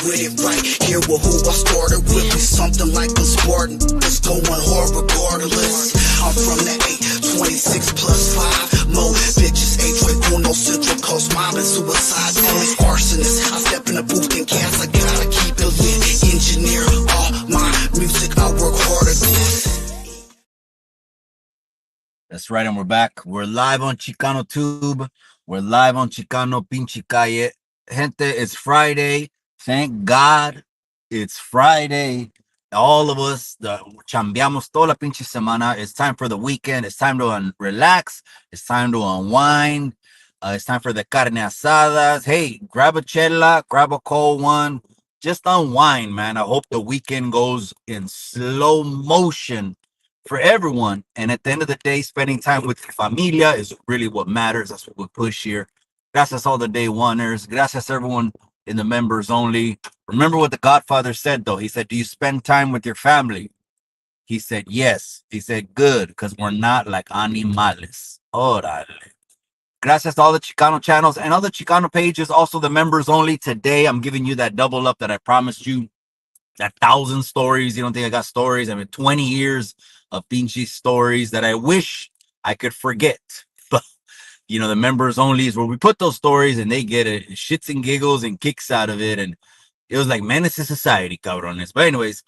With it right here with who I started with me, something like a Spartan. It's going hard regardless. I'm from the 826 plus 5. Mo bitches, 8 Central Coast, mom and suicide. Only arsonist. I step in the booth and cast. I gotta keep it lit. Engineer all my music. I work hard at this. That's right, and we're back. We're live on Chicano Tube. We're live on Chicano Pinche Calle. Gente, it's Friday. Thank God it's Friday. All of us chambeamos toda la pinche semana. It's time for the weekend. It's time to relax. It's time to unwind. It's time for the carne asadas. Hey, grab a chela, grab a cold one. Just unwind, man. I hope the weekend goes in slow motion for everyone. And at the end of the day, spending time with familia is really what matters. That's what we push here. Gracias all the day oneers. Gracias everyone in the members only. Remember what the Godfather said, though. He said, do you spend time with your family? He said, yes. He said, good, because we're not like animales. Órale. Gracias to all the Chicano channels and all the Chicano pages, also the members only. Today, I'm giving you that double up that I promised you. That 1,000 stories. You don't think I got stories? I mean, 20 years of pinche stories that I wish I could forget. But you know, the members only is where we put those stories and they get it, shits and giggles and kicks out of it. And it was like menace to society, cabrones. But anyways,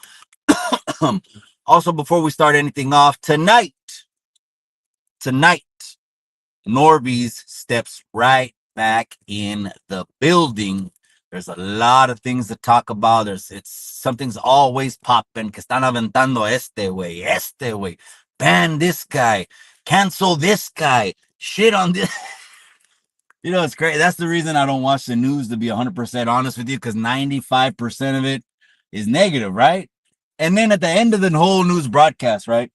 also before we start anything off, tonight, Norby's steps right back in the building. There's a lot of things to talk about. Something's always popping. Que están aventando este way. Ban this guy. Cancel this guy. Shit on this. You know, it's great. That's the reason I don't watch the news, to be 100% honest with you, because 95% of it is negative, right? And then at the end of the whole news broadcast, right?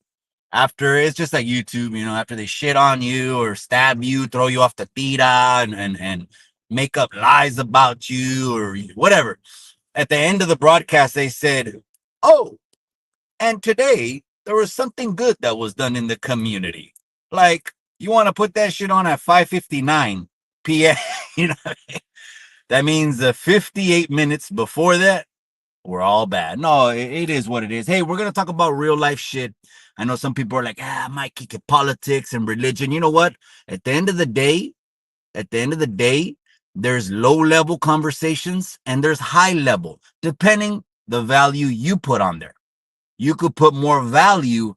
After, it's just like YouTube, you know, after they shit on you or stab you, throw you off the tira and make up lies about you or whatever. At the end of the broadcast, they said, oh, and today there was something good that was done in the community. Like, you want to put that shit on at 5:59 p.m. You know what I mean? That means 58 minutes before that, we're all bad. No, it is what it is. Hey, we're going to talk about real life shit. I know some people are like, Mikey, politics and religion. You know what? At the end of the day, there's low level conversations and there's high level, depending the value you put on there. You could put more value.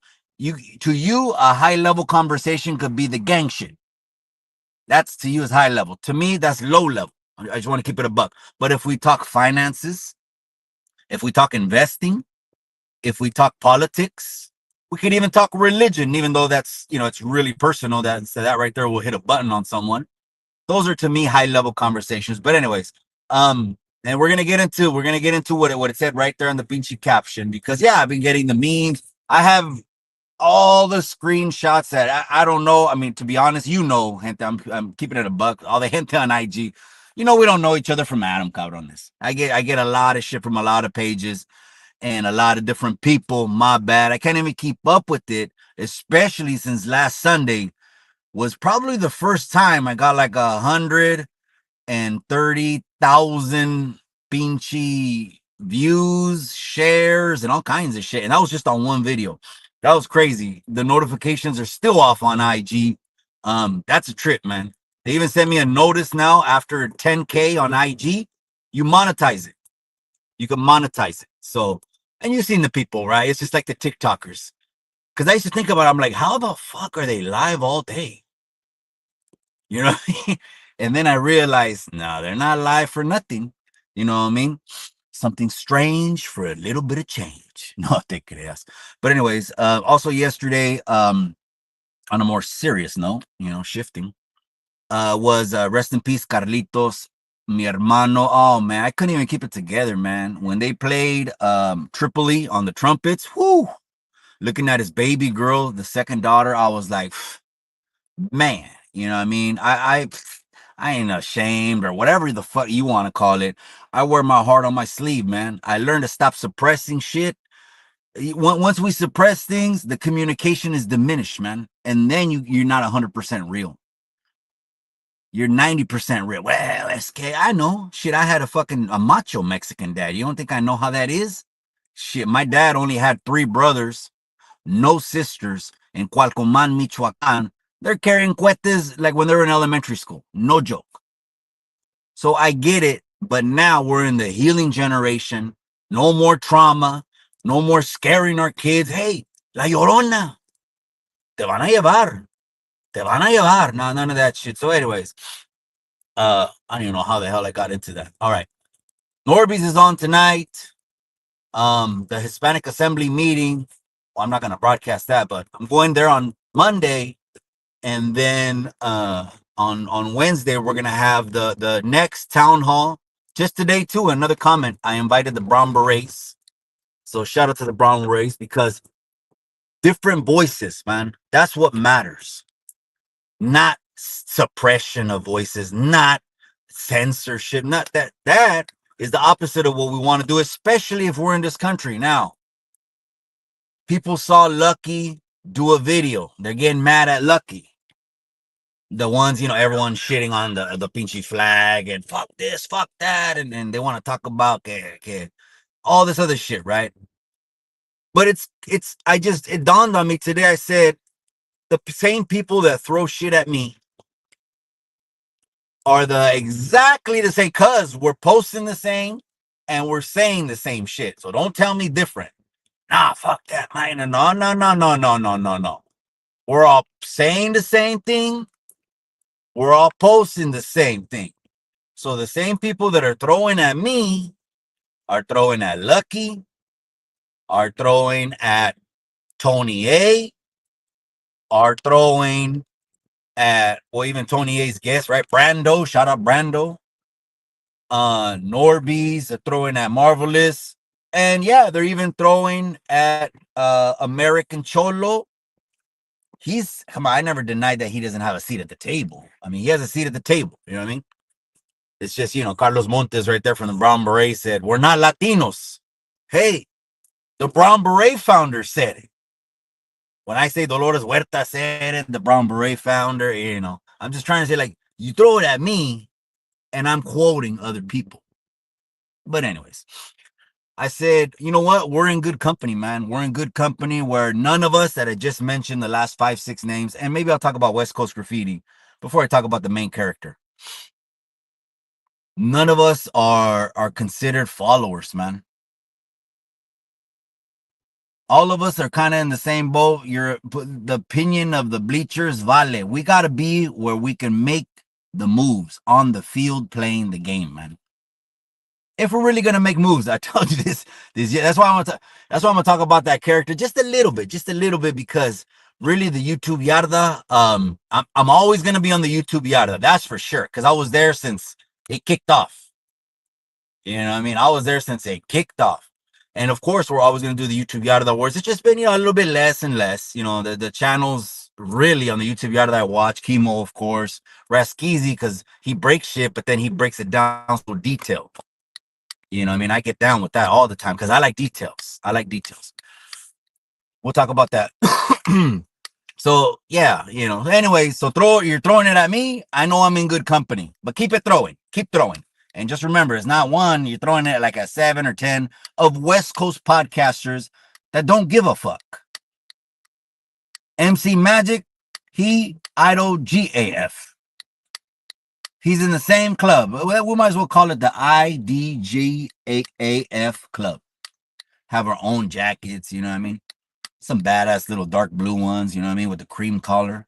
To you, a high level conversation could be the gang shit. That's to you is high level. To me, that's low level. I just want to keep it a buck. But if we talk finances, if we talk investing, if we talk politics, we could even talk religion, even though that's, you know, it's really personal. That right there will hit a button on someone. Those are to me high level conversations. But anyways, and we're gonna get into what it said right there in the pinchy caption, because yeah, I've been getting the memes. I have all the screenshots that I don't know. I mean, to be honest, you know, gente, I'm keeping it a buck. All the gente on IG, you know, we don't know each other from Adam, cabrones. I get a lot of shit from a lot of pages and a lot of different people. My bad. I can't even keep up with it, especially since last Sunday was probably the first time I got like 130,000 pinchy views, shares, and all kinds of shit. And that was just on one video. That was crazy. The notifications are still off on IG. That's a trip, man. They even sent me a notice now after 10K on IG. You monetize it. You can monetize it. So, and you've seen the people, right? It's just like the TikTokers. Because I used to think about it, I'm like, how the fuck are they live all day? You know what I mean? And then I realized, no, they're not live for nothing. You know what I mean? Something strange for a little bit of change. No te creas. But anyways, also yesterday, on a more serious note, you know, shifting, was rest in peace, Carlitos, mi hermano. Oh man, I couldn't even keep it together, man. When they played Tripoli on the trumpets, whoo, looking at his baby girl, the second daughter, I was like, man, you know what I mean? I ain't ashamed or whatever the fuck you want to call it. I wear my heart on my sleeve, man. I learned to stop suppressing shit. Once we suppress things, the communication is diminished, man. And then you're not 100% real. you're 90% real. Well, SK, I know. Shit, I had a macho Mexican dad. You don't think I know how that is? Shit, my dad only had 3 brothers, no sisters, in Cualcoman, Michoacan. They're carrying cohetes like when they were in elementary school. No joke. So I get it, but now we're in the healing generation. No more trauma. No more scaring our kids. Hey, la llorona. Te van a llevar. Te van a llevar. No, none of that shit. So, anyways, I don't even know how the hell I got into that. All right. Norby's is on tonight. The Hispanic Assembly meeting. Well, I'm not gonna broadcast that, but I'm going there on Monday, and then on Wednesday we're gonna have the next town hall. Just today too. Another comment. I invited the Brown Berets. So shout out to the Brown Berets because different voices, man. That's what matters. Not suppression of voices, not censorship, not that. That is the opposite of what we want to do, especially if we're in this country. Now, people saw Lucky do a video. They're getting mad at Lucky. The ones, everyone's shitting on the pinchy flag and fuck this, fuck that, and they want to talk about all this other shit, right? But it dawned on me today. I said, the same people that throw shit at me are exactly the same, cuz we're posting the same and we're saying the same shit. So don't tell me different. Nah, fuck that, man. No, no, no, no, no, no, no, no. We're all saying the same thing. We're all posting the same thing. So the same people that are throwing at me are throwing at Lucky, are throwing at Tony A, are throwing at, well, even Tony A's guest, right? Brando, shout out Brando. Norby's are throwing at Marvelous. And yeah, they're even throwing at American Cholo. Come on, I never denied that he doesn't have a seat at the table. I mean, he has a seat at the table. You know what I mean? It's just, Carlos Montes right there from the Brown Beret said, we're not Latinos. Hey, the Brown Beret founder said it. When I say Dolores Huerta said it, the Brown Beret founder, I'm just trying to say, like, you throw it at me and I'm quoting other people. But anyways, I said, you know what? We're in good company, man. We're in good company where none of us that I just mentioned the last 5, 6 names, and maybe I'll talk about West Coast Graffiti before I talk about the main character. None of us are considered followers, man. All of us are kind of in the same boat. The opinion of the bleachers, vale. We got to be where we can make the moves on the field playing the game, man. If we're really gonna make moves, I told you this. That's why I'm gonna talk about that character just a little bit, because really the YouTube Yarda, I'm always gonna be on the YouTube Yarda, that's for sure, because I was there since it kicked off. You know what I mean? I was there since it kicked off. And of course, we're always going to do the YouTube Yarda Awards. It's just been, a little bit less and less. The channels really on the YouTube Yarda that I watch, Chemo, of course, Raskizi, because he breaks shit, but then he breaks it down so detailed. You know what I mean? I get down with that all the time because I like details. We'll talk about that. So, yeah, anyway, so you're throwing it at me. I know I'm in good company, but keep throwing. And just remember, it's not one, you're throwing it like a 7 or 10 of West Coast podcasters that don't give a fuck. MC Magic, he idol GAF. He's in the same club. We might as well call it the IDGAAF club. Have our own jackets, you know what I mean? Some badass little dark blue ones, you know what I mean? With the cream collar.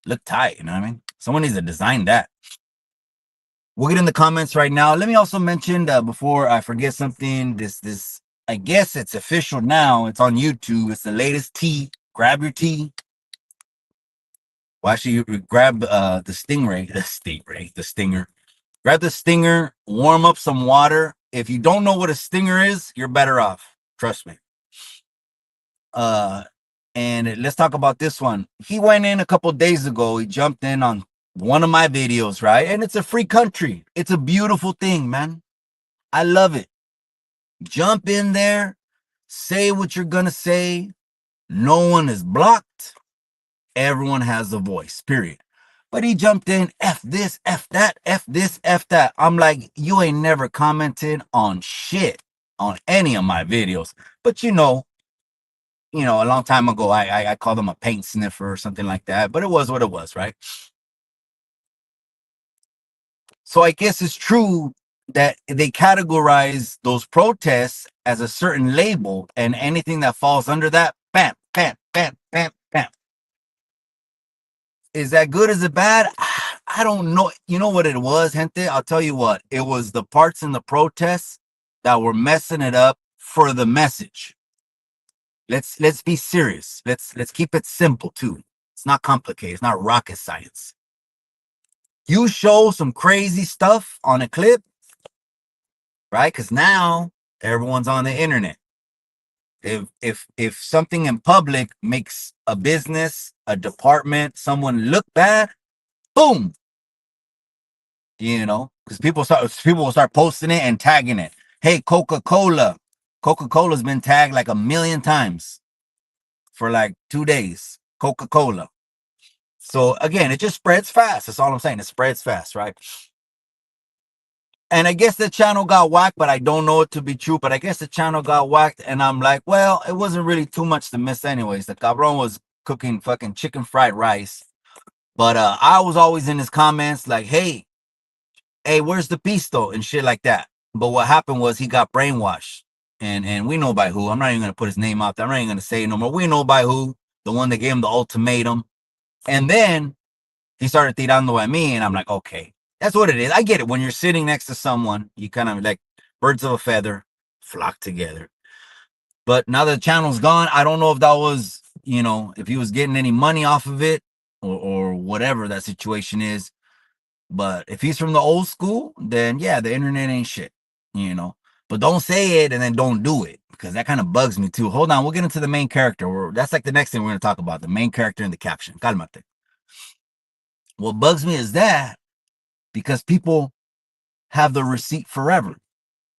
Look tight, you know what I mean? Someone needs to design that. We'll get in the comments right now. Let me also mention before I forget something, this I guess it's official now. It's on YouTube. It's the latest tea. Grab your tea. Well, actually, you grab the stinger. Grab the stinger, warm up some water. If you don't know what a stinger is, you're better off. Trust me. And let's talk about this one. He went in a couple days ago. He jumped in on one of my videos, right? And it's a free country. It's a beautiful thing, man. I love it. Jump in there, say what you're gonna say. No one is blocked. Everyone has a voice, period. But he jumped in, F this, F that, F this, F that. I'm like, you ain't never commented on shit on any of my videos. But a long time ago, I called him a paint sniffer or something like that. But it was what it was, right? So I guess it's true that they categorize those protests as a certain label, and anything that falls under that, bam, bam, bam, bam, bam. Is that good? Is it bad? I don't know. You know what it was, gente? I'll tell you what. It was the parts in the protests that were messing it up for the message. Let's be serious. Let's keep it simple too. It's not complicated. It's not rocket science. You show some crazy stuff on a clip, right? Because now everyone's on the internet. If something in public makes a business, a department, someone look bad, boom, because people will start posting it and tagging it. Hey, Coca-Cola's been tagged like a million times for like 2 days. Coca-Cola. So again, it just spreads fast. That's all I'm saying. It spreads fast, right? And I guess the channel got whacked, but I don't know it to be true. But I guess the channel got whacked, and I'm like, well, it wasn't really too much to miss, anyways. The cabron was cooking fucking chicken fried rice, but I was always in his comments like, hey, where's the pisto and shit like that. But what happened was he got brainwashed, and we know by who. I'm not even gonna put his name out there. I'm not even gonna say it no more. We know by who, the one that gave him the ultimatum, and then he started tirando at me, and I'm like, okay, that's what it is. I get it. When you're sitting next to someone, you kind of like birds of a feather flock together. But now that the channel's gone, I don't know if that was, if he was getting any money off of it, or whatever that situation is. But if he's from the old school, then yeah, the internet ain't shit, you know. But don't say it and then don't do it, because that kind of bugs me too. Hold on, we'll get into the main character. That's like the next thing we're going to talk about, the main character in the caption. Calmate. What bugs me is that because people have the receipt forever.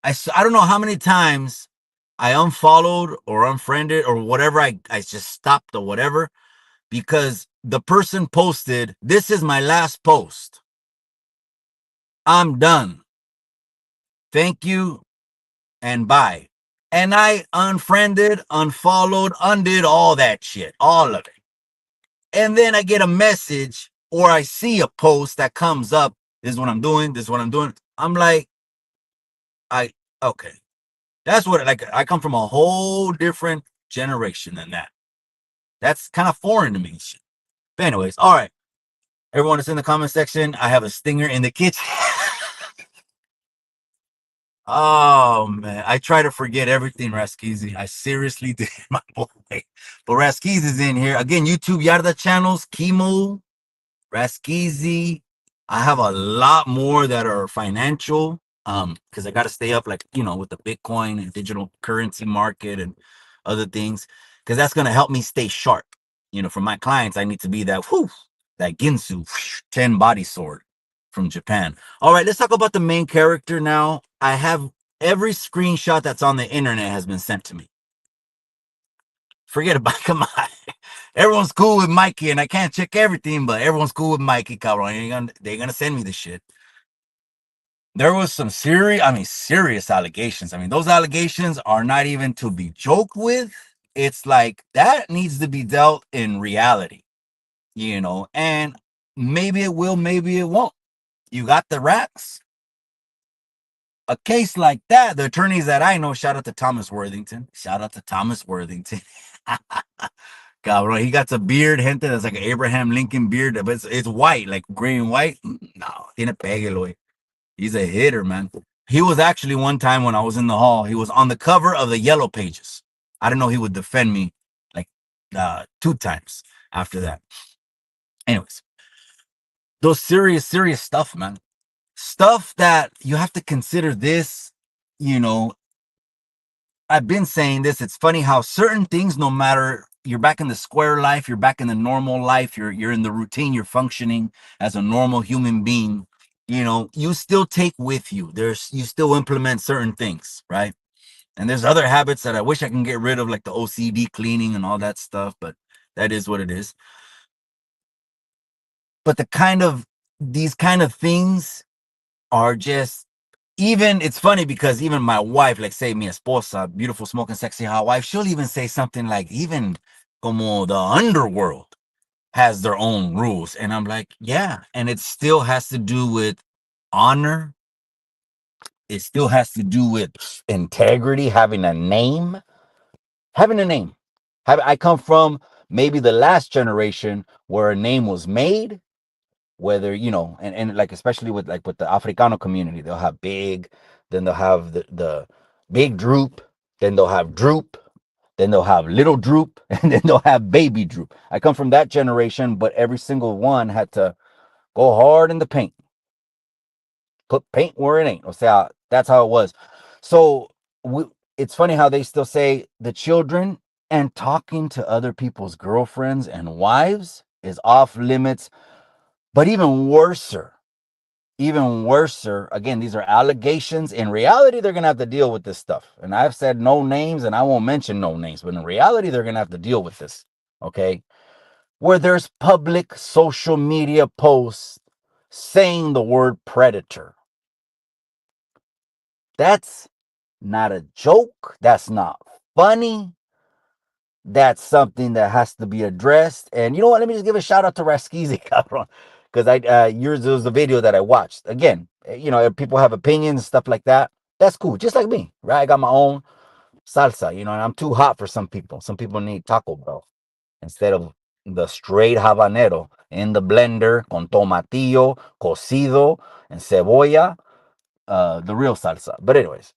I don't know how many times I unfollowed or unfriended or whatever. I just stopped or whatever because the person posted, "This is my last post. I'm done. Thank you and bye." And I unfriended, unfollowed, undid all that shit, all of it. And then I get a message or I see a post that comes up. This is what I'm doing. This is what I'm doing. I'm like, okay. That's what, like, I come from a whole different generation than that. That's kind of foreign to me. But anyways, all right. Everyone that's in the comment section, I have a stinger in the kitchen. Oh man, I try to forget everything, Raskizi. I seriously did, my boy. But Raskiz is in here again. YouTube Yarda channels, Chemo, Raskizi. I have a lot more that are financial, because I got to stay up, like, with the Bitcoin and digital currency market and other things, because that's going to help me stay sharp. For my clients, I need to be that Ginsu 10 body sword from Japan. All right, let's talk about the main character now. I have every screenshot that's on the internet has been sent to me. Forget about, come on. Everyone's cool with Mikey, and I can't check everything, but everyone's cool with Mikey, cabrón. They're gonna send me the shit. There was some serious allegations. I mean, those allegations are not even to be joked with. It's like that needs to be dealt in reality, and maybe it will, maybe it won't. You got the racks. A case like that, the attorneys that I know, shout out to Thomas Worthington. Shout out to Thomas Worthington. Cabrón, he got a beard, gente, that's like an Abraham Lincoln beard, but it's white, like gray and white. No, tiene pégalo. He's a hitter, man. He was actually one time when I was in the hall, he was on the cover of the Yellow Pages. I didn't know he would defend me like 2 times after that. Anyways, those serious stuff, man. Stuff that you have to consider this, you know, I've been saying this. It's funny how certain things, no matter you're back in the square life, you're back in the normal life, you're in the routine, you're functioning as a normal human being, you still take with you. You still implement certain things, right? And there's other habits that I wish I can get rid of, like the OCD cleaning and all that stuff, but that is what it is. But these kind of things are just, even it's funny because even my wife, like say mi esposa, beautiful smoking sexy hot wife, she'll even say something like even como the underworld has their own rules. And I'm like, yeah. And it still has to do with honor. It still has to do with integrity, having a name, having a name. I come from maybe the last generation where a name was made, whether, and like, especially with like with the Africano community, they'll have big, then they'll have the big droop, then they'll have droop, then they'll have little droop, and then they'll have baby droop. I come from that generation, but every single one had to go hard in the paint, put paint where it ain't. O sea, that's how it was. So we, it's funny how they still say the children and talking to other people's girlfriends and wives is off limits, but even worser, again, these are allegations. In reality, they're going to have to deal with this stuff. And I've said no names and I won't mention no names, but in reality, they're going to have to deal with this. Okay. Where there's public social media posts saying the word predator. That's not a joke. That's not funny. That's something that has to be addressed. And you know what? Let me just give a shout out to Raskizi, cabrón. Because yours was the video that I watched. Again, if people have opinions and stuff like that. That's cool. Just like me, right? I got my own salsa, and I'm too hot for some people. Some people need Taco Bell instead of the straight habanero in the blender con tomatillo, cocido, and cebolla, the real salsa. But anyways,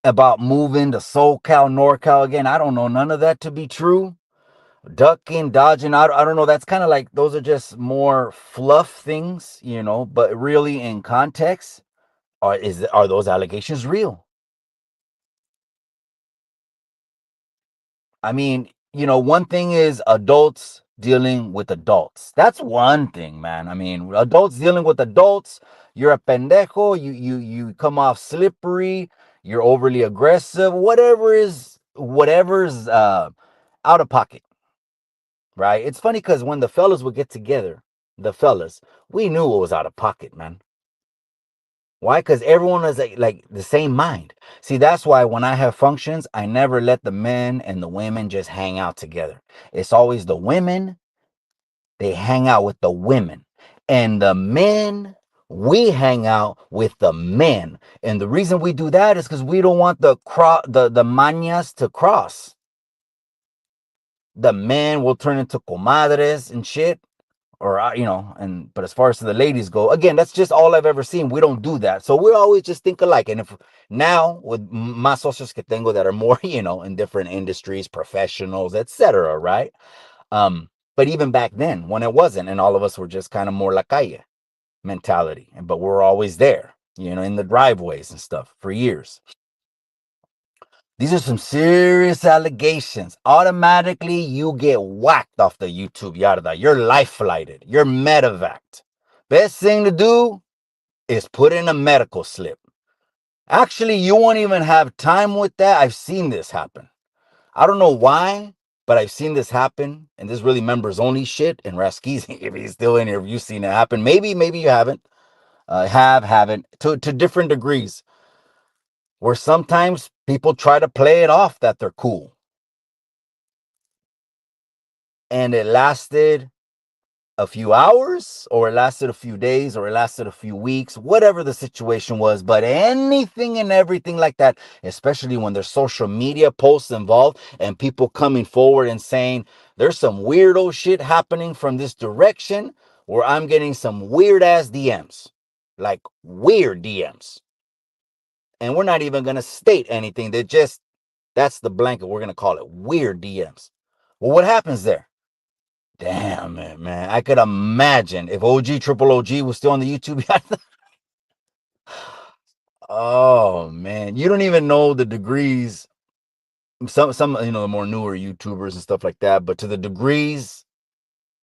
about moving to SoCal, NorCal again, I don't know none of that to be true. Ducking, dodging, I don't know. That's kind of like, those are just more fluff things, but really in context, are those allegations real? I mean, one thing is adults dealing with adults. That's one thing, man. I mean, adults dealing with adults, you're a pendejo, you come off slippery, you're overly aggressive, whatever's out of pocket, right? It's funny because when the fellas would get together, the fellas, we knew what was out of pocket, man. Why? Because everyone is like the same mind. See, that's why when I have functions, I never let the men and the women just hang out together. It's always the women, they hang out with the women. And the men, we hang out with the men. And the reason we do that is because we don't want the mañas to cross. The men will turn into comadres and shit, or but as far as the ladies go, again, that's just all I've ever seen. We don't do that, so we always just think alike. And if now with más socios que tengo that are more in different industries, professionals, etc., right? But even back then when it wasn't, and all of us were just kind of more la calle mentality, but we're always there, in the driveways and stuff for years. These are some serious allegations. Automatically, you get whacked off the YouTube yada. You're life flighted. You're medevaced. Best thing to do is put in a medical slip. Actually, you won't even have time with that. I've seen this happen. I don't know why, but I've seen this happen. And this really members only shit. And Raskizi, if he's still in here, if you've seen it happen. Maybe you haven't. Haven't. To different degrees. Where sometimes people try to play it off that they're cool. And it lasted a few hours, or it lasted a few days, or it lasted a few weeks, whatever the situation was. But anything and everything like that, especially when there's social media posts involved and people coming forward and saying there's some weirdo shit happening from this direction, where I'm getting some weird ass DMs, like weird DMs, and we're not even going to state anything. That's the blanket, we're going to call it weird DMs. Well, what happens there? Damn it, man. I could imagine if OG Triple OG was still on the YouTube. Oh man, you don't even know the degrees. Some the more newer YouTubers and stuff like that, but to the degrees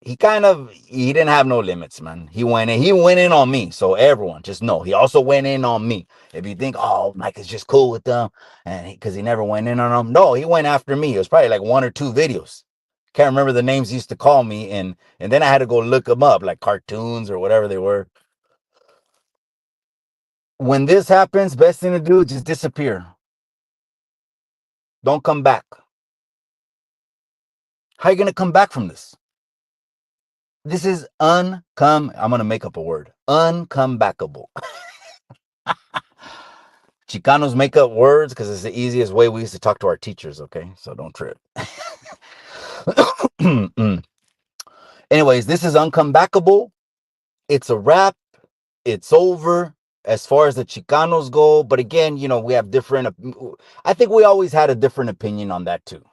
he didn't have no limits, man. He went in on me. So everyone just know he also went in on me. If you think, oh, Mike is just cool with them, and because he never went in on them, no, he went after me. It was probably like one or two videos. Can't remember the names he used to call me, and then I had to go look them up, like cartoons or whatever they were. When this happens, best thing to do, just disappear. Don't come back. How are you gonna come back from this? This is uncome. I'm gonna make up a word. Uncomebackable. Chicanos make up words because it's the easiest way we used to talk to our teachers. Okay, so don't trip. Anyways, this is uncomebackable. It's a wrap. It's over as far as the Chicanos go. But again, we have different. I think we always had a different opinion on that too,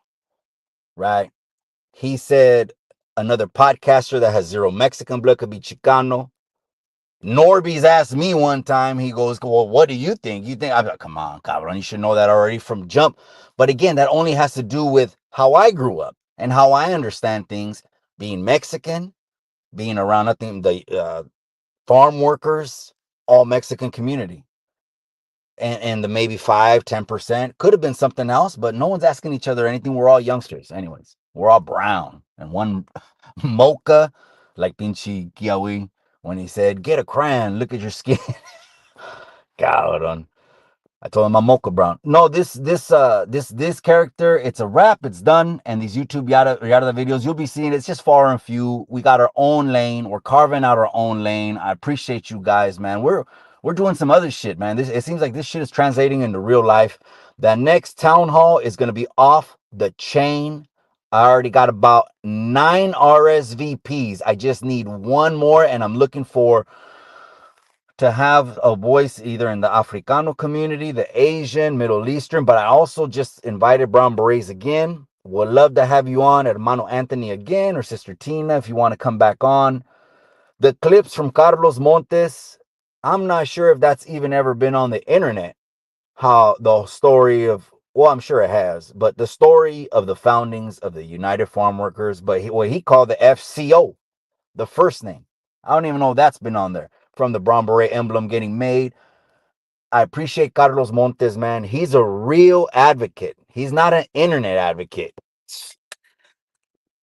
right? He said another podcaster that has zero Mexican blood could be Chicano. Norby's asked me one time, he goes, well, what do you think? I'm like, come on, cabrón, you should know that already from jump. But again, that only has to do with how I grew up and how I understand things, being Mexican, being around, I think, the farm workers, all Mexican community. And the maybe 5-10% could have been something else, but no one's asking each other anything. We're all youngsters. Anyways, we're all brown. And one mocha, like Pinchi Kiawi, when he said, get a crayon, look at your skin. Cabrón. I told him I'm mocha brown. No, this character, it's a wrap, it's done. And these YouTube yada videos, you'll be seeing it's just far and few. We got our own lane. We're carving out our own lane. I appreciate you guys, man. We're doing some other shit, man. It seems like this shit is translating into real life. That next town hall is gonna be off the chain. I already got about 9 RSVPs. I just need one more, and I'm looking for to have a voice either in the Africano community, the Asian, Middle Eastern, but I also just invited Brown Berets again. Would love to have you on, Hermano Anthony again, or Sister Tina, if you want to come back on. The clips from Carlos Montes, I'm not sure if that's even ever been on the internet. How the story of, well, I'm sure it has, but the story of the foundings of the United Farm Workers, but what he called the FCO, the first name. I don't even know if that's been on there. From the Brown Beret emblem getting made. I appreciate Carlos Montes, man. He's a real advocate. He's not an internet advocate.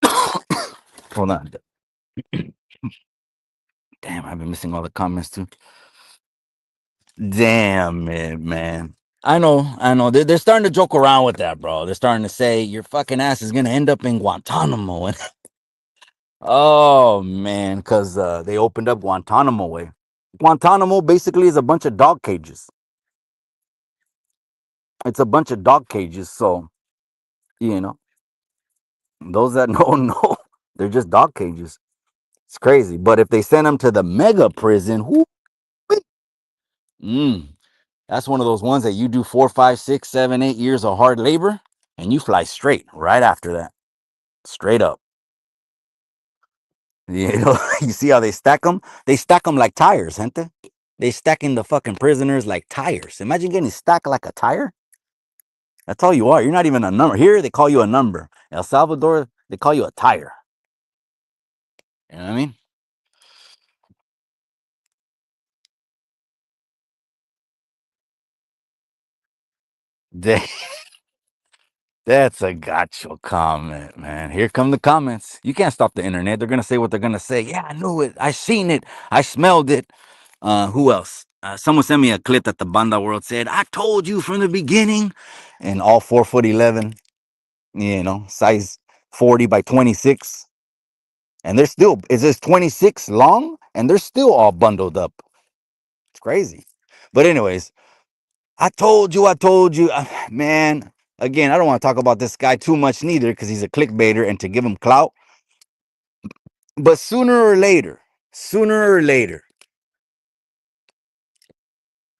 Hold on. Damn, I've been missing all the comments too. Damn it, man. I know. They're starting to joke around with that, bro. They're starting to say your fucking ass is gonna end up in Guantanamo. Oh man, because they opened up Guantanamo way. Guantanamo basically is a bunch of dog cages. It's a bunch of dog cages. So you know, those that know, they're just dog cages. It's crazy. But if they send them to the mega prison, mm, that's one of those ones that you do 4, 5, 6, 7, 8 years of hard labor and you fly straight right after that. Straight up. You see how they stack them? They stack them like tires, gente. They stacking the fucking prisoners like tires. Imagine getting stacked like a tire. That's all you are. You're not even a number. Here, they call you a number. El Salvador, they call you a tire. You know what I mean? They, That's a gotcha comment, man. Here come the comments. You can't stop the internet. They're gonna say what they're gonna say. Yeah, I knew it. I seen it. I smelled it. Who else? Someone sent me a clip that the Banda World said, I told you from the beginning. And all 4 foot 11, size 40 by 26. And they're still, is this 26 long? And they're still all bundled up. It's crazy. But anyways, I told you, man. Again, I don't want to talk about this guy too much neither because he's a clickbaiter and to give him clout. But sooner or later,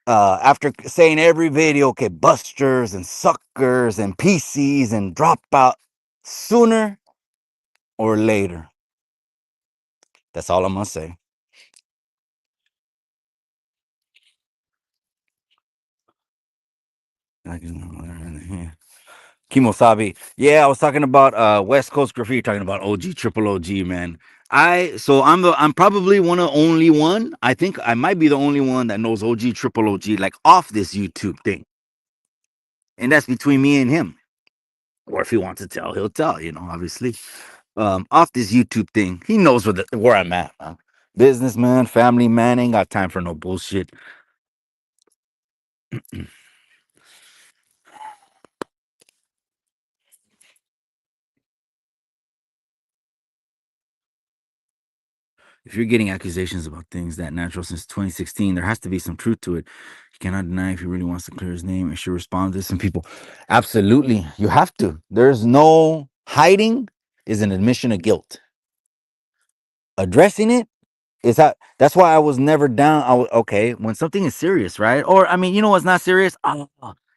after saying every video, okay, busters and suckers and PCs and dropout, sooner or later, that's all I'm gonna say. Kimosabi. Yeah, I was talking about West Coast Graffiti, talking about OG, triple OG, man. I'm probably one of only one. I think I might be the only one that knows OG triple OG like off this YouTube thing, and that's between me and him. Or if he wants to tell, he'll tell. Obviously, off this YouTube thing, he knows where I'm at, man. Businessman, family man, ain't got time for no bullshit. If you're getting accusations about things that natural since 2016, there has to be some truth to it. You cannot deny if he really wants to clear his name. He should respond to some people. Absolutely. You have to. There's no hiding is an admission of guilt. Addressing it is how that's why I was never down. Okay, when something is serious, right? Or I mean, what's not serious? Oh,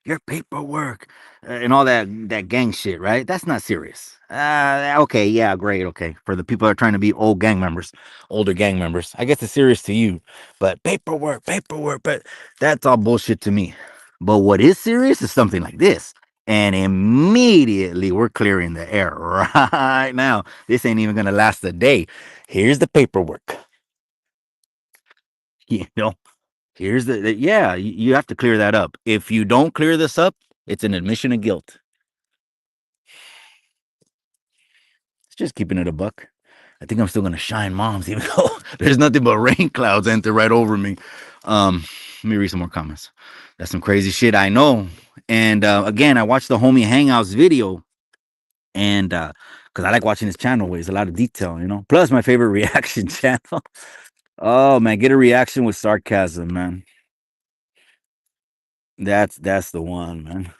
your paperwork and all that gang shit, right? That's not serious. Okay, yeah, great, okay. For the people that are trying to be older gang members, I guess it's serious to you, but paperwork, but that's all bullshit to me. But what is serious is something like this. And immediately we're clearing the air right now. This ain't even gonna last a day. Here's the paperwork. You know, here's yeah, you have to clear that up. If you don't clear this up, it's an admission of guilt. It's just keeping it a buck. I think I'm still gonna shine moms, even though there's nothing but rain clouds enter right over me. Let me read some more comments. That's some crazy shit, I know. And again, I watched the homie Hangouts video, and because I like watching his channel, where there's a lot of detail. Plus, my favorite reaction channel. Oh man, get a reaction with sarcasm, man. That's the one, man.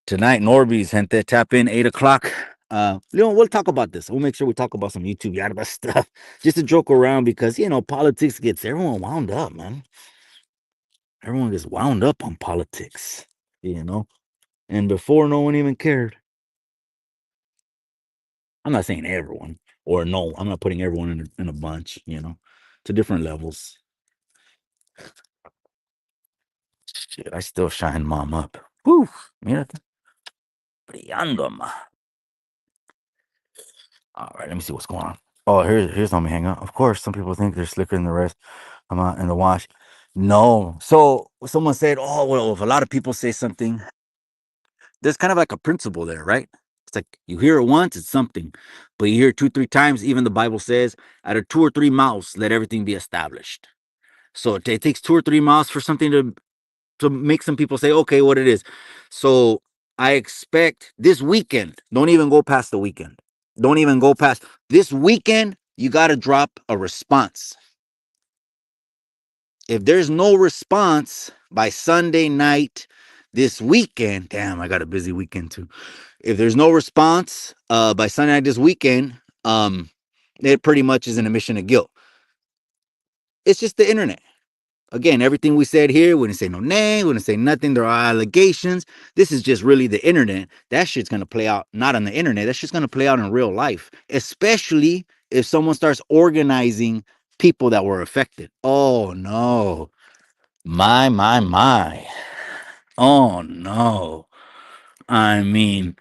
Tonight, Norby's gente tap in 8 o'clock. We'll talk about this. We'll make sure we talk about some YouTube yada stuff, just to joke around because politics gets everyone wound up, man. Everyone gets wound up on politics, and before no one even cared. I'm not saying everyone, or no, I'm not putting everyone in a bunch, to different levels. Shit, I still shine mom up. Woo, mira, brillando, ma. All right, let me see what's going on. Oh, here's how me hang out. Of course, some people think they're slicker than the rest. I'm out in the wash. No. So someone said, "Oh, well, if a lot of people say something, there's kind of like a principle there, right? It's like you hear it once, it's something, but you hear it 2, 3 times. Even the Bible says, out of 2 or 3 mouths, let everything be established. So it takes 2 or 3 mouths for something to make some people say, okay, what it is. So I expect this weekend. Don't even go past the weekend. Don't even go past this weekend. You got to drop a response. If there's no response by Sunday night this weekend, damn, I got a busy weekend too. If there's no response by Sunday night this weekend, it pretty much is an admission of guilt. It's just the internet. Again, everything we said here, we didn't say no name, we didn't say nothing. There are allegations. This is just really the internet. That shit's gonna play out not on the internet. That shit's gonna play out in real life, especially if someone starts organizing people that were affected. Oh no. My. Oh no. I mean,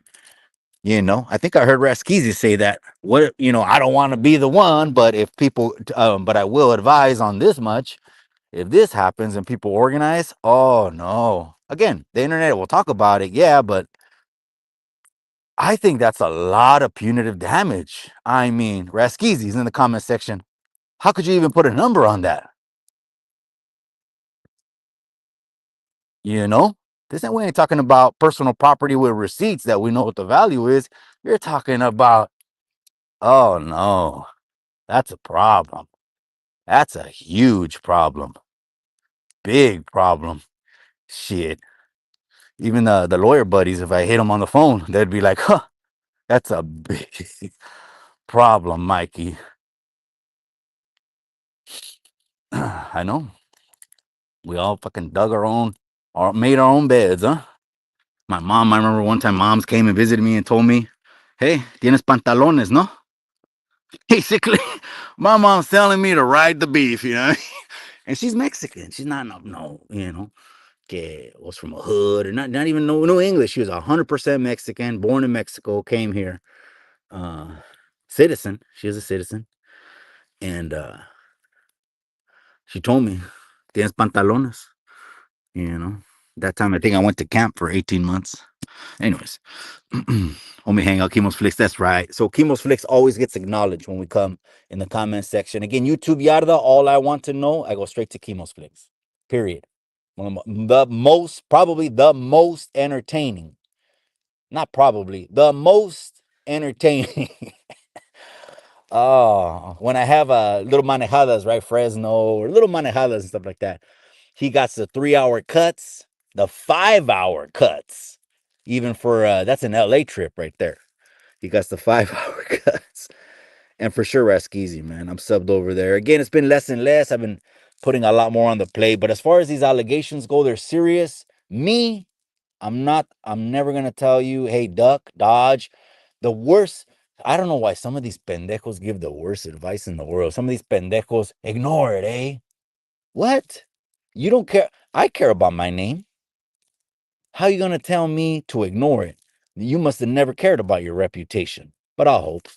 I think I heard Raskizi say that. I don't want to be the one, but if people, but I will advise on this much. If this happens and people organize, oh no. Again, the internet will talk about it, yeah, but I think that's a lot of punitive damage. I mean, Raskizi's in the comment section. How could you even put a number on that? You know? We ain't talking about personal property with receipts that we know what the value is. You're talking about, oh no, that's a problem. That's a huge problem. Big problem. Shit. Even the lawyer buddies, if I hit them on the phone, they'd be like, huh, that's a big problem, Mikey. I know. We all fucking dug our own, or made our own beds, huh? My mom, I remember one time moms came and visited me and told me, hey, tienes pantalones, no? Basically, my mom's telling me to ride the beef. And she's Mexican. She's not, no, que was from a hood or not even no English. She was 100% Mexican, born in Mexico, came here. Uh, citizen. She is a citizen. And she told me, tienes pantalones. You know, that time I think I went to camp for 18 months. Anyways, homie hangout, Chemo's Flicks. That's right. So Chemo's Flicks always gets acknowledged when we come in the comment section. Again, YouTube Yarda, all I want to know, I go straight to Chemo's Flicks. Period. One of the most, probably the most entertaining. Not probably, the most entertaining. Oh, when I have little manejadas, right? Fresno or little manejadas and stuff like that. He got the 3 hour cuts, the 5 hour cuts, even for that's an LA trip right there. He got the 5 hour cuts. And for sure, Raskizi, man. I'm subbed over there. Again, it's been less and less. I've been putting a lot more on the plate. But as far as these allegations go, they're serious. Me, I'm never gonna tell you, hey, duck, dodge. The worst, I don't know why some of these pendejos give the worst advice in the world. Some of these pendejos ignore it, eh? What? You don't care. I care about my name. How you gonna tell me to ignore it? You must have never cared about your reputation. But I'll hope.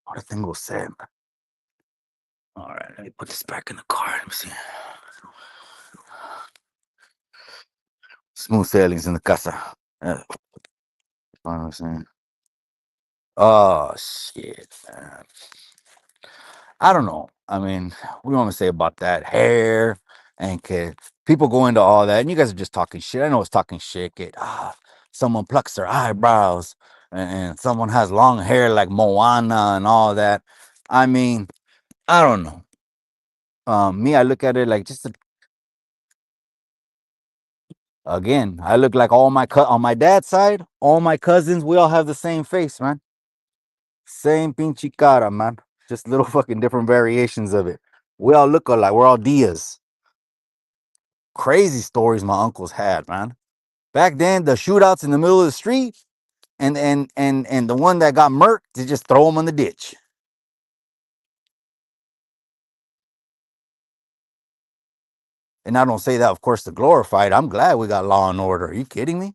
What a thing will say. All right, let me put this back in the car. Let me see. Smooth sailings in the casa. What am I saying? Oh shit, man. I don't know. I mean, what do you want me to say about that hair and kid? People go into all that, and you guys are just talking shit. I know it's talking shit. Someone plucks their eyebrows, and someone has long hair like Moana and all that. I mean, I don't know. Me, I look at it like again. I look like all on my dad's side. All my cousins, we all have the same face, man. Same pinche cara, man. Just little fucking different variations of it. We all look alike. We're all Diaz. Crazy stories my uncles had, man. Back then, the shootouts in the middle of the street, and the one that got murked, they just throw him in the ditch. And I don't say that, of course, to glorify it. I'm glad we got law and order. Are you kidding me?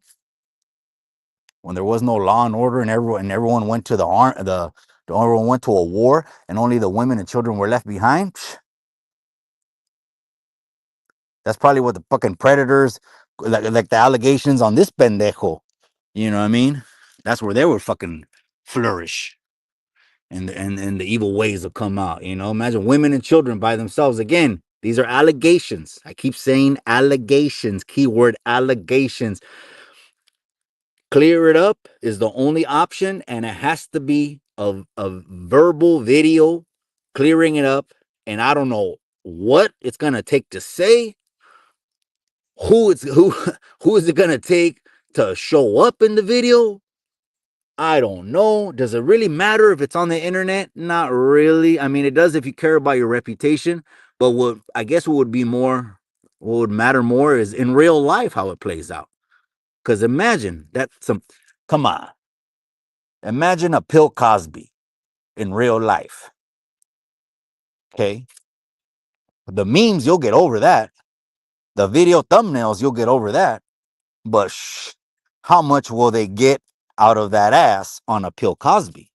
When there was no law and order, and everyone went to everyone went to a war, and only the women and children were left behind. That's probably what the fucking predators, like the allegations on this pendejo. You know what I mean? That's where they would fucking flourish, and the evil ways will come out. You know, imagine women and children by themselves. Again, these are allegations. I keep saying allegations. Keyword allegations. Clear it up is the only option, and it has to be a verbal video clearing it up. And I don't know what it's gonna take to say, who who is it gonna take to show up in the video. I don't know. Does it really matter if it's on the internet? Not really. I mean, it does if you care about your reputation. But what would be more, what would matter more is in real life how it plays out. Because imagine that come on, imagine a Bill Cosby in real life. Okay, the memes you'll get over that. The video thumbnails you'll get over that. But how much will they get out of that ass on a Bill Cosby?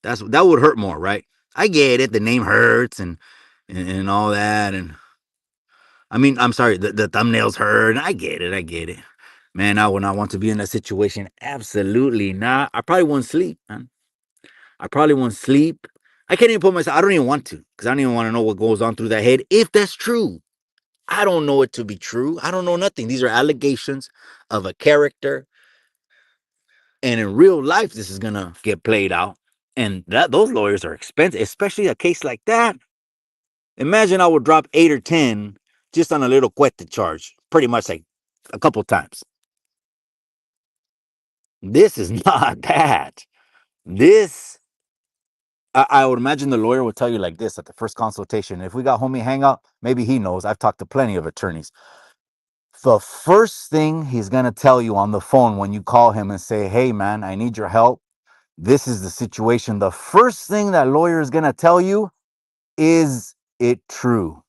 That would hurt more, right? I get it. The name hurts and all that, and I mean, I'm sorry, the thumbnails hurt. I get it. I get it. Man, I would not want to be in that situation. Absolutely not. I probably won't sleep, man. I probably won't sleep. I can't even put myself. I don't even want to because I don't even want to know what goes on through that head. If that's true, I don't know it to be true. I don't know nothing. These are allegations of a character, and in real life, this is gonna get played out. And those lawyers are expensive, especially a case like that. Imagine I would drop 8 or 10 just on a little cuete charge, pretty much like a couple times. This is not that. This, I would imagine the lawyer would tell you like this at the first consultation. If we got homie hangout, maybe he knows. I've talked to plenty of attorneys. The first thing he's going to tell you on the phone when you call him and say, hey, man, I need your help. This is the situation. The first thing that lawyer is going to tell you, is it true?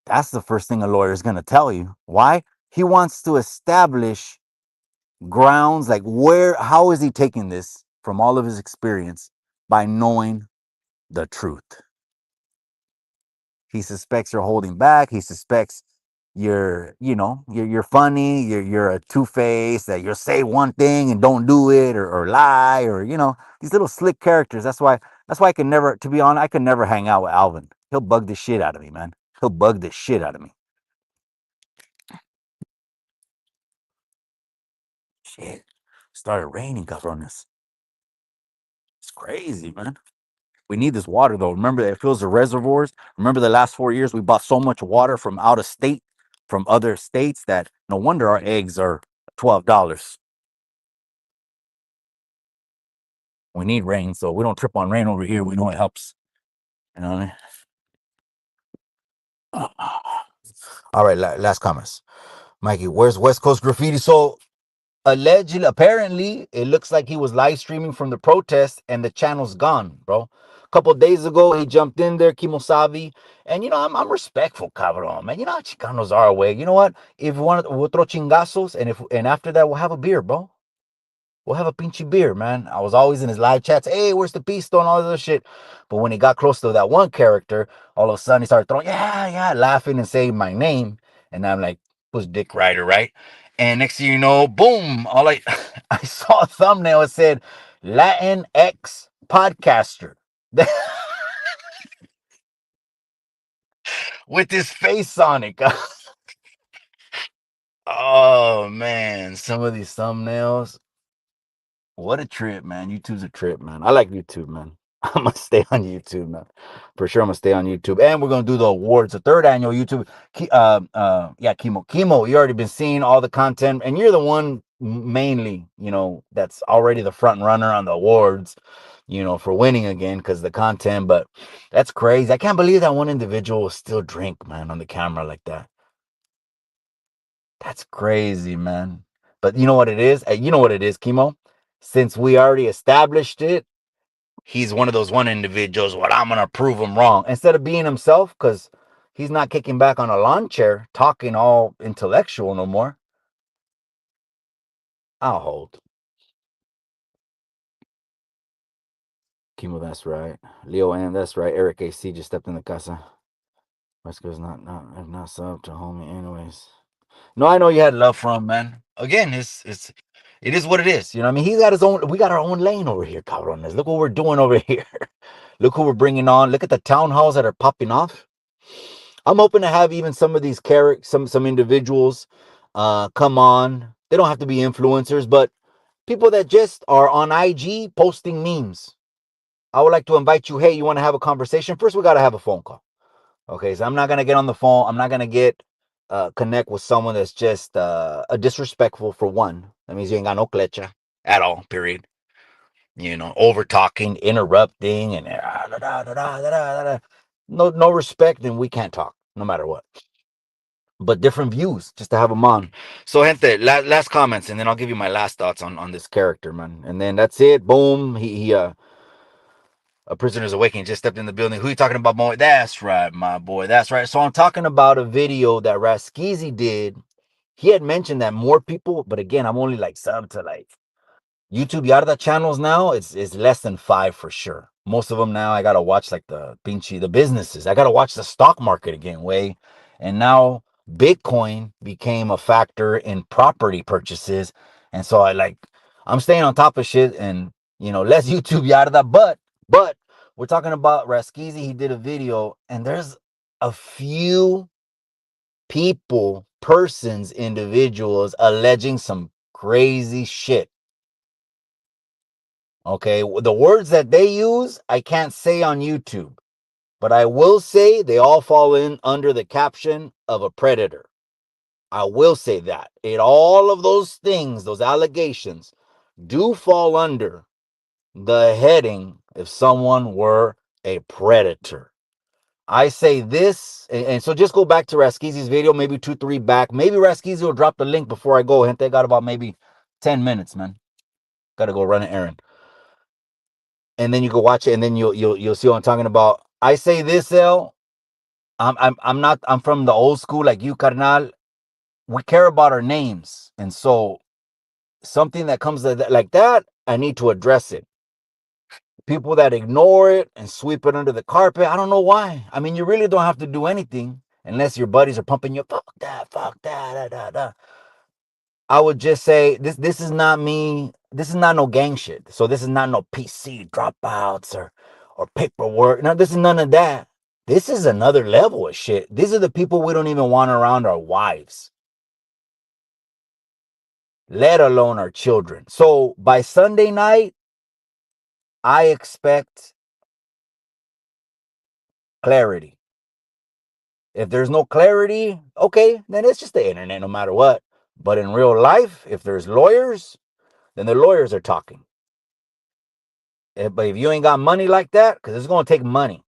That's the first thing a lawyer is going to tell you. Why? He wants to establish grounds like how is he taking this from all of his experience by knowing the truth. He suspects you're holding back. He suspects you're funny. You're a two-face, that you'll say one thing and don't do it, or lie, or these little slick characters. That's why I can never, to be honest, I can never hang out with Alvin. He'll bug the shit out of me, man. He'll bug the shit out of me. Shit. Started raining, cabrones. It's crazy, man. We need this water though. Remember, it fills the reservoirs. Remember the last 4 years we bought so much water from out of state, from other states, that no wonder our eggs are $12. We need rain, so we don't trip on rain over here. We know it helps. You know what I mean? All right, last comments. Mikey, where's West Coast Graffiti? So allegedly, apparently, it looks like he was live streaming from the protest and the channel's gone, bro. A couple of days ago, he jumped in there, Kimosabi, and I'm respectful, cabron, man. You know how Chicanos are away. You know what? If you want, we'll throw chingazos, and after that, we'll have a beer, bro. We'll have a pinchy beer, man. I was always in his live chats. Hey, where's the pisto and all this other shit. But when he got close to that one character, all of a sudden he started throwing, yeah, yeah, laughing and saying my name. And I'm like, who's Dick Ryder, right? And next thing you know, boom, I saw a thumbnail. It said Latin X podcaster with his face on it. Oh man, some of these thumbnails. What a trip, man. YouTube's a trip, man. I like YouTube, man. I'm gonna stay on YouTube, man. For sure, I'm gonna stay on YouTube. And we're gonna do the awards, the third annual YouTube. Yeah, Chemo, you already been seeing all the content, and you're the one mainly, that's already the front runner on the awards, for winning again because the content. But that's crazy. I can't believe that one individual will still drink, man, on the camera like that. That's crazy, man. But you know what it is? You know what it is, Chemo? Since we already established it, he's one of those one individuals, what I'm going to prove him wrong. Instead of being himself, because he's not kicking back on a lawn chair, talking all intellectual no more. I'll hold. Chemo, that's right. Leo M, that's right. Eric AC just stepped in the casa. Mexico's not sub to homie anyways. No, I know you had love for him, man. Again, it is what it is. You know what I mean? He's got his own, we got our own lane over here, cabrones. Look what we're doing over here. Look who we're bringing on. Look at the town halls that are popping off. I'm hoping to have even some of these some individuals come on. They don't have to be influencers, but people that just are on IG posting memes. I would like to invite you. Hey, you want to have a conversation? First, we got to have a phone call. Okay, so I'm not gonna get on the phone. I'm not gonna get connect with someone that's just a disrespectful, for one. That means you ain't got no clecha at all. Period. Over talking, interrupting, and no respect, and we can't talk no matter what. But different views, just to have them on. So, gente, last comments, and then I'll give you my last thoughts on this character, man. And then that's it. Boom. He a prisoner's awakening just stepped in the building. Who you talking about, boy? That's right, my boy. That's right. So I'm talking about a video that Raskizi did. He had mentioned that more people, but again, I'm only like sub to like YouTube Yarda channels now. It's less than 5 for sure. Most of them now, I gotta watch like the businesses. I gotta watch the stock market again, way. And now Bitcoin became a factor in property purchases. And so I'm staying on top of shit, and less YouTube Yarda, but we're talking about Raskizi. He did a video, and there's a few individuals alleging some crazy shit. Okay, the words that they use, I can't say on YouTube, but I will say they all fall in under the caption of a predator. I will say that. All of those things, those allegations, do fall under the heading if someone were a predator. I say this, and so just go back to Raskizi's video, maybe 2, 3 back. Maybe Raskizi will drop the link before I go. Gente, got about maybe 10 minutes, man. Got to go run an errand. And then you go watch it, and then you'll see what I'm talking about. I say this, L. I'm not. I'm from the old school, like you, carnal. We care about our names, and so something that comes like that, I need to address it. People that ignore it and sweep it under the carpet, I don't know why. I mean, you really don't have to do anything unless your buddies are pumping you. Fuck that, da, da, da. I would just say this is not me. This is not no gang shit. So this is not no PC dropouts or paperwork. No, this is none of that. This is another level of shit. These are the people we don't even want around our wives, let alone our children. So by Sunday night, I expect clarity. If there's no clarity, okay, then it's just the internet no matter what. But in real life, if there's lawyers, then the lawyers are talking. But if you ain't got money like that, because it's going to take money.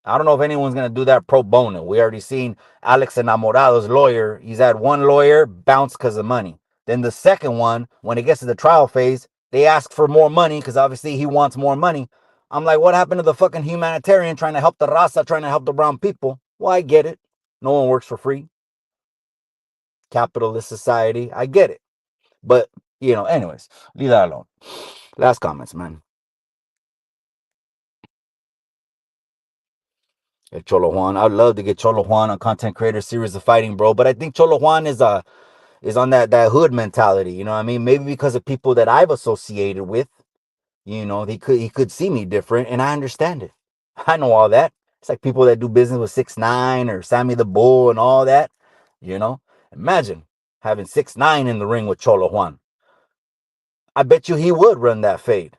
I don't know if anyone's going to do that pro bono. We already seen Alex Enamorado's lawyer. He's had one lawyer bounce because of money. Then the second one, when it gets to the trial phase, they ask for more money because obviously he wants more money. I'm like, what happened to the fucking humanitarian trying to help the raza, trying to help the brown people? Well, I get it. No one works for free. Capitalist society. I get it. But, anyways, leave that alone. Last comments, man. Cholo Juan. I'd love to get Cholo Juan on Content Creator Series of Fighting, bro. But I think Cholo Juan is on that hood mentality. You know what I mean? Maybe because of people that I've associated with, he could see me different, and I understand it. I know all that. It's like people that do business with 6ix9ine or Sammy the Bull and all that. You know, imagine having 6ix9ine in the ring with Cholo Juan. I bet you he would run that fade.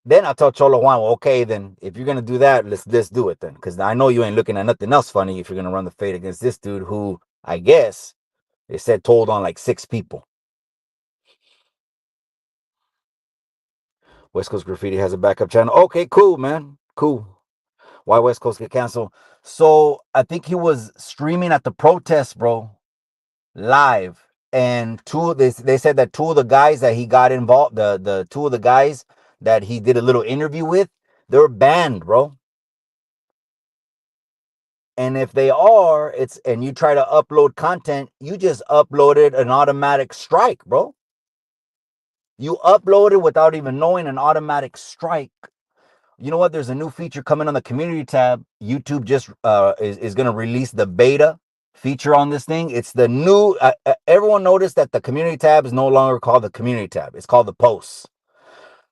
Then I told Cholo Juan, well, okay, then if you're gonna do that, let's do it then, because I know you ain't looking at nothing else funny if you're gonna run the fade against this dude who I guess they said told on like 6 people. West Coast Graffiti has a backup channel. Okay, cool, man, cool. Why West Coast get canceled? So I think he was streaming at the protest, bro, live, and they said that two of the guys that he got involved, the two of the guys that he did a little interview with, they're banned, bro. And if they are, and you try to upload content, you just uploaded an automatic strike, bro. You uploaded without even knowing an automatic strike. You know what? There's a new feature coming on the community tab. YouTube just is going to release the beta feature on this thing. It's the new. Everyone noticed that the community tab is no longer called the community tab. It's called the posts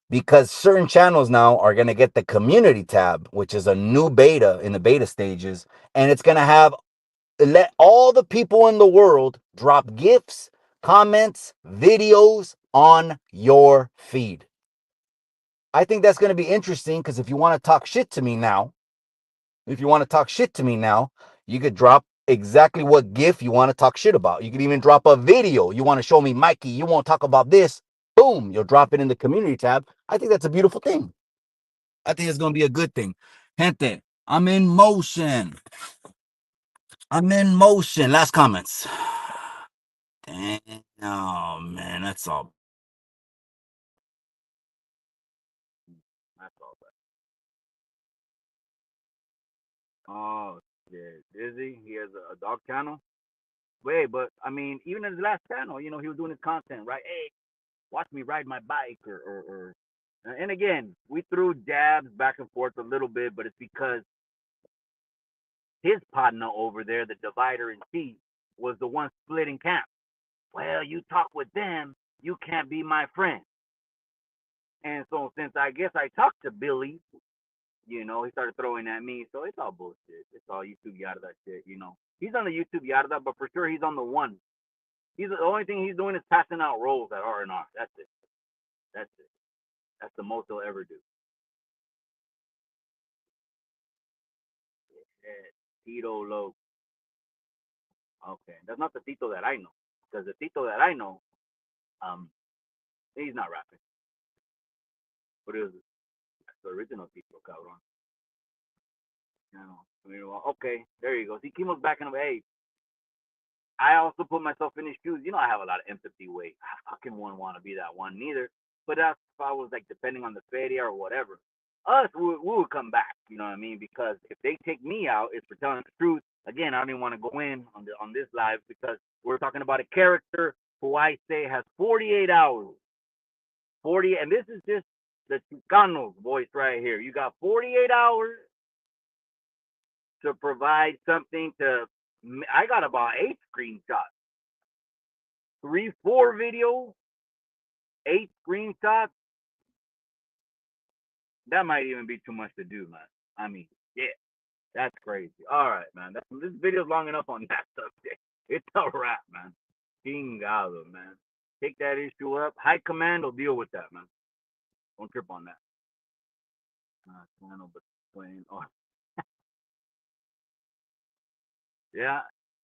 because certain channels now are going to get the community tab, which is a new beta in the beta stages, and it's going to have let all the people in the world drop gifts, comments, videos on your feed. I think that's going to be interesting because if you want to talk shit to me now, you could drop exactly what GIF you want to talk shit about. You could even drop a video. You want to show me, Mikey, you won't talk about this. Boom, you'll drop it in the community tab. I think that's a beautiful thing. I think it's going to be a good thing. Gente, I'm in motion. Last comments. Damn, oh man, that's all. That's all. Oh shit, Dizzy, he has a dog channel. Wait, but I mean, even in his last channel, he was doing his content, right? Hey, watch me ride my bike, or. And again, we threw jabs back and forth a little bit, but it's because his partner over there, the divider in chief, was the one splitting camp. Well, you talk with them, you can't be my friend. And so since I guess I talked to Billy, he started throwing at me. So it's all bullshit. It's all YouTube yada that shit. He's on the YouTube yada, but for sure he's on the one. He's the only thing he's doing is passing out roles at R&R. That's it. That's it. That's the most he'll ever do. Yeah. Tito Low. Okay, that's not the Tito that I know. Because the Tito that I know, um, he's not rapping. But it was the original Tito, cabrón. Okay, there you go. See, Kimo's backing up. Hey, I also put myself in his shoes. I have a lot of empathy weight. I fucking wouldn't want to be that one neither. But that's if I was like depending on the feria or whatever. us, we would come back. You know what I mean? Because if they take me out, it's for telling the truth. Again, I don't even want to go in on this live because we're talking about a character who I say has 48 hours. 40, and this is just the Chicano voice right here. You got 48 hours to provide something to. I got about 8 screenshots, 3, 4 videos, 8 screenshots. That might even be too much to do, man. I mean, yeah, that's crazy. All right, man. This video's long enough on that subject. It's a wrap, man. Chingado, man. Take that issue up. High command will deal with that, man. Don't trip on that. Channel between. Oh, yeah.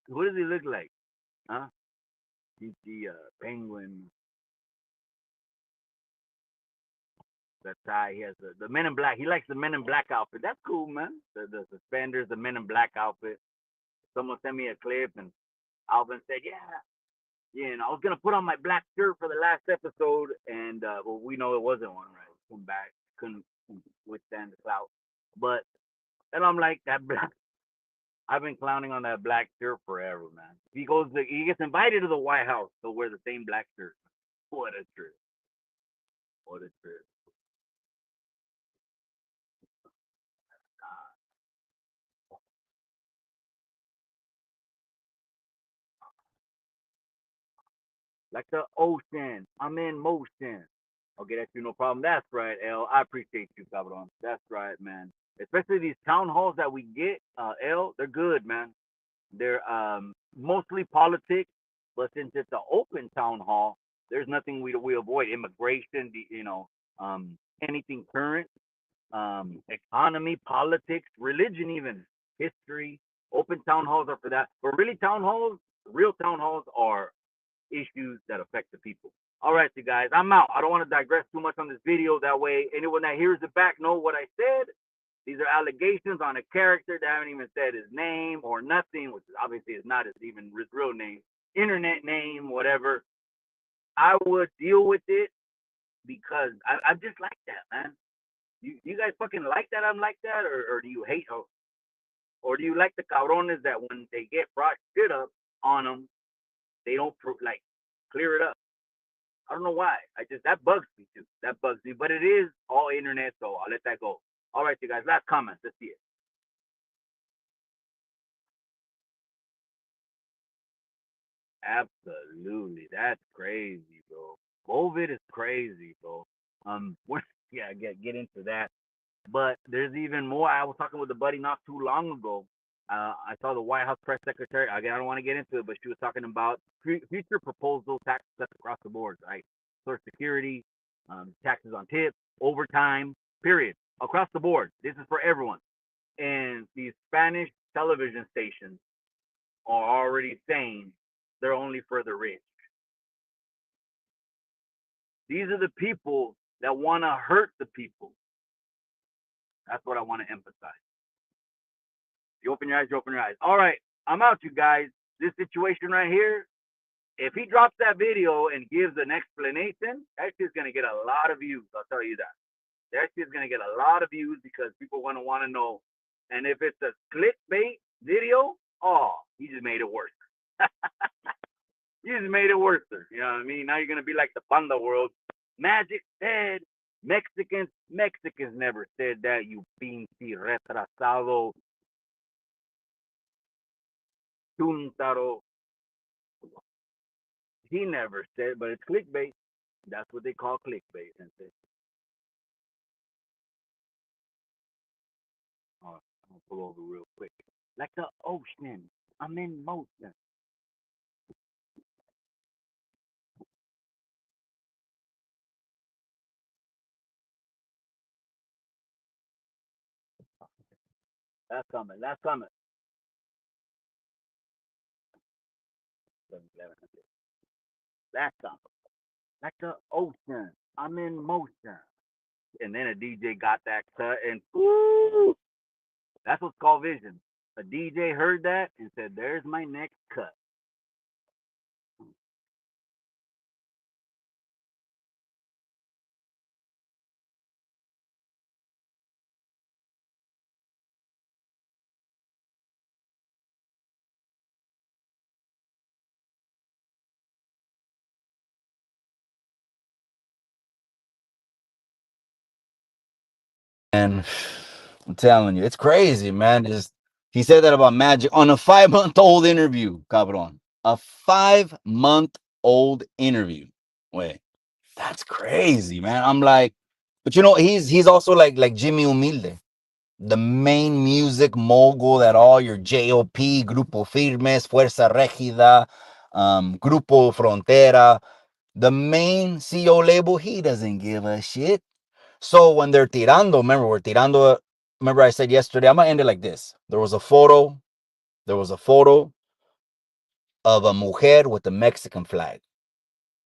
What does he look like? Huh? He's the penguin. That tie. He has the Men in Black. He likes the Men in Black outfit. That's cool, man. The suspenders, the Men in Black outfit. Someone sent me a clip, and Alvin said, "Yeah, yeah." And I was gonna put on my black shirt for the last episode, and well, we know it wasn't one, right? Come back, couldn't withstand the clout. But and I'm like that black. I've been clowning on that black shirt forever, man. He gets invited to the White House to wear the same black shirt. What a trip! What a trip! Like the ocean. I'm in motion. Okay, that's you, no problem. That's right, L. I appreciate you, Cabron. That's right, man. Especially these town halls that we get, L, they're good, man. They're mostly politics, but since it's an open town hall, there's nothing we avoid. Immigration, anything current, economy, politics, religion, even history. Open town halls are for that. But really, real town halls are issues that affect the people. All right, you guys, I'm out. I don't want to digress too much on this video. That way, anyone that hears it back know what I said. These are allegations on a character that haven't even said his name or nothing, which obviously is not even his real name, internet name, whatever. I would deal with it because I'm just like that, man. You guys fucking like that I'm like that, or do you hate, or do you like the cabrones that when they get brought shit up on them, they don't like clear it up? I don't know why. That bugs me too. That bugs me. But it is all internet, so I'll let that go. All right, you guys. Last comment. Let's see it. Absolutely. That's crazy, bro. COVID is crazy, bro. Yeah, get into that. But there's even more. I was talking with a buddy not too long ago. I saw the White House press secretary. Again, I don't want to get into it, but she was talking about future proposal tax cuts across the board, right? Social Security, taxes on tips, overtime, period, across the board. This is for everyone. And these Spanish television stations are already saying they're only for the rich. These are the people that want to hurt the people. That's what I want to emphasize. You open your eyes, you open your eyes. All right, I'm out, you guys. This situation right here, if he drops that video and gives an explanation, that shit's gonna get a lot of views. I'll tell you that. That shit's gonna get a lot of views because people want to know. And if it's a clickbait video, oh, he just made it worse. You just made it worse. You know what I mean? Now you're gonna be like the panda world. Magic said Mexicans never said that. You pinche retrasado, tuntaro. He never said, but it's clickbait. That's what they call clickbait. And say, oh, I'm gonna pull over real quick. Like the ocean, I'm in motion. That's coming. That's coming. That's coming. Like the ocean, I'm in motion. And then a DJ got that cut, and ooh, that's what's called vision. A DJ heard that and said, "There's my next cut." And I'm telling you, it's crazy, man. Just he said that about Magic on a 5-month-old interview, cabron. A 5-month-old interview. Wait, that's crazy, man. I'm like, but you know, he's also like Jimmy Humilde, the main music mogul that all your JOP, Grupo Firmes, Fuerza Regida, Grupo Frontera, the main CEO label, he doesn't give a shit. So when they're tirando, remember, we're tirando. Remember, I said yesterday, I'm gonna end it like this. There was a photo. There was a photo of a mujer with the Mexican flag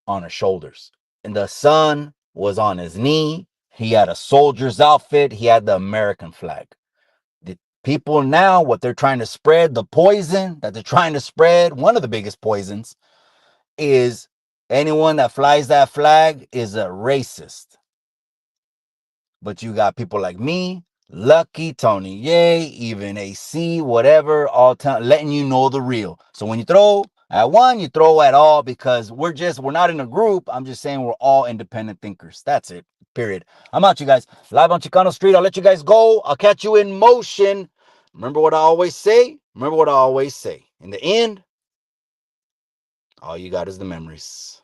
on her shoulders, and the son was on his knee. He had a soldier's outfit. He had the American flag. The people now, what they're trying to spread, the poison that they're trying to spread, one of the biggest poisons, is anyone that flies that flag is a racist. But you got people like me, Lucky, Tony Yay, even AC, whatever, all time letting you know the real. So when you throw at one, you throw at all because we're not in a group. I'm just saying we're all independent thinkers. That's it. Period. I'm out, you guys. Live on Chicano Street. I'll let you guys go. I'll catch you in motion. Remember what I always say? Remember what I always say. In the end, all you got is the memories.